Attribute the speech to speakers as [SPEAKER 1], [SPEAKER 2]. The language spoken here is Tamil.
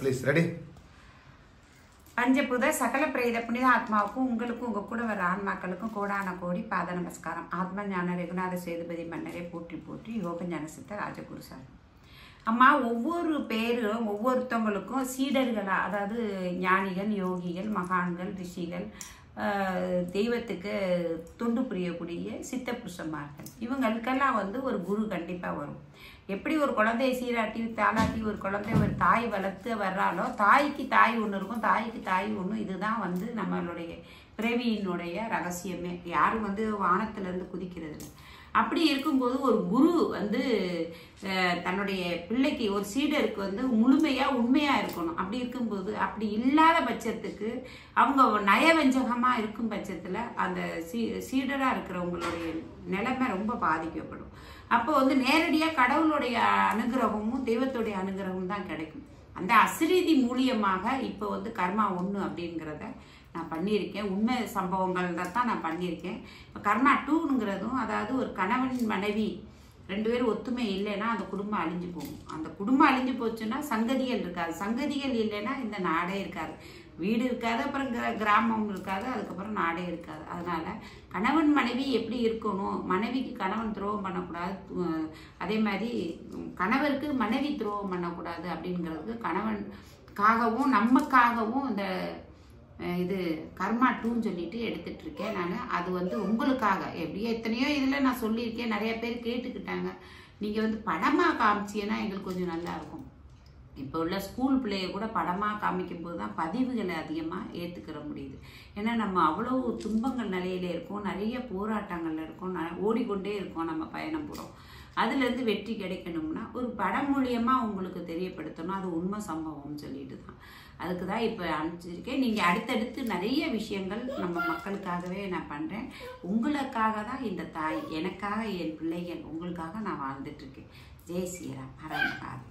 [SPEAKER 1] Please ready.
[SPEAKER 2] பஞ்சபூத சகல பிரேத புனித ஆத்மாவுக்கும் உங்களுக்கும் உங்க கூட வர ஆன்மாக்களுக்கும் கோடான கோடி பாத நமஸ்காரம். ஆத்ம ஞான ரகுநாத சேதுபதி மன்னரே போற்றி போற்றி. யோக ஞானசித்த ராஜகுரு சார். அம்மா, ஒவ்வொரு பேரும் ஒவ்வொருத்தவங்களுக்கும் சீடர்களா, அதாவது ஞானிகள், யோகிகள், மகான்கள், ரிஷிகள், தெய்வத்துக்கு தொண்டு புரியக்கூடிய சித்த புருஷமார்கள், இவங்களுக்கெல்லாம் ஒரு குரு கண்டிப்பாக வரும். எப்படி ஒரு குழந்தைய சீராட்டி தாளாட்டி ஒரு குழந்தை ஒரு தாய் வளர்த்து வர்றாலோ, தாய்க்கு தாய் ஒன்று இருக்கும், தாய்க்கு தாய் ஒன்று. இதுதான் நம்மளுடைய பிறவியினுடைய ரகசியமே. யாரும் வானத்திலேருந்து குதிக்கிறது இல்லை. அப்படி இருக்கும்போது ஒரு குரு தன்னுடைய பிள்ளைக்கு, ஒரு சீடருக்கு முழுமையாக உண்மையாக இருக்கணும். அப்படி இருக்கும்போது, அப்படி இல்லாத பட்சத்துக்கு அவங்க நயவஞ்சகமாக இருக்கும் பட்சத்தில் அந்த சீடராக இருக்கிறவங்களுடைய நிலைமை ரொம்ப பாதிக்கப்படும். அப்போ நேரடியாக கடவுளுடைய அனுகிரகமும் தெய்வத்துடைய அனுகிரகமும் தான் கிடைக்கும். அந்த அசிரீதி மூலியமாக இப்போ கர்மா ஒன்று அப்படிங்கிறத நான் பண்ணியிருக்கேன். உண்மை சம்பவங்கள் தான் நான் பண்ணியிருக்கேன். இப்போ கர்மா 2ங்கிறதும், அதாவது ஒரு கணவன் மனைவி 2 பேரும் ஒத்துமை இல்லைன்னா அந்த குடும்பம் அழிஞ்சு போகும். அந்த குடும்பம் அழிஞ்சு போச்சுன்னா சங்கதிகள் இருக்காது. சங்கதிகள் இல்லைன்னா இந்த நாடே இருக்காது. வீடு இருக்காது, அப்புறம் கிராமம் இருக்காது, அதுக்கப்புறம் நாடே இருக்காது. அதனால கணவன் மனைவி எப்படி இருக்கணும், மனைவிக்கு கணவன் துரோகம் பண்ணக்கூடாது, அதே மாதிரி கணவருக்கு மனைவி துரோகம் பண்ணக்கூடாது அப்படிங்கிறதுக்கு கணவனுக்காகவும் நமக்காகவும் இந்த இது கர்மா 2ன்னு சொல்லிட்டு எடுத்துட்டு இருக்கேன் நான். அது உங்களுக்காக எப்படியோ எத்தனையோ இதில் நான் சொல்லியிருக்கேன். நிறைய பேர் கேட்டுக்கிட்டாங்க. நீங்கள் படமாக காமிச்சீங்கன்னா எங்களுக்கு கொஞ்சம் நல்லா இருக்கும். இப்போ உள்ள ஸ்கூல் பிள்ளைய கூட படமாக காமிக்கும் போது தான் பதிவுகளை அதிகமாக ஏற்றுக்கிற முடியுது. ஏன்னா நம்ம அவ்வளோ துன்பங்கள் நிலையில இருக்கோம், நிறைய போராட்டங்கள்ல இருக்கோம், ஓடிக்கொண்டே இருக்கோம் நம்ம பயணம் போகிறோம். அதுலேருந்து வெற்றி கிடைக்கணும்னா ஒரு படம் மூலியமாக உங்களுக்கு தெரியப்படுத்தணும். அது உண்மை சம்பவம்னு சொல்லிட்டு தான், அதுக்கு தான் இப்போ அனுப்பிச்சிருக்கேன். நீங்கள் அடுத்தடுத்து நிறைய விஷயங்கள் நம்ம மக்களுக்காகவே நான் பண்ணுறேன். உங்களுக்காக தான் இந்த தாய், எனக்காக என் பிள்ளைகள், உங்களுக்காக நான் வாழ்ந்துட்டுருக்கேன். ஜெய் ஸ்ரீராம். ஹர மகாதேவ்.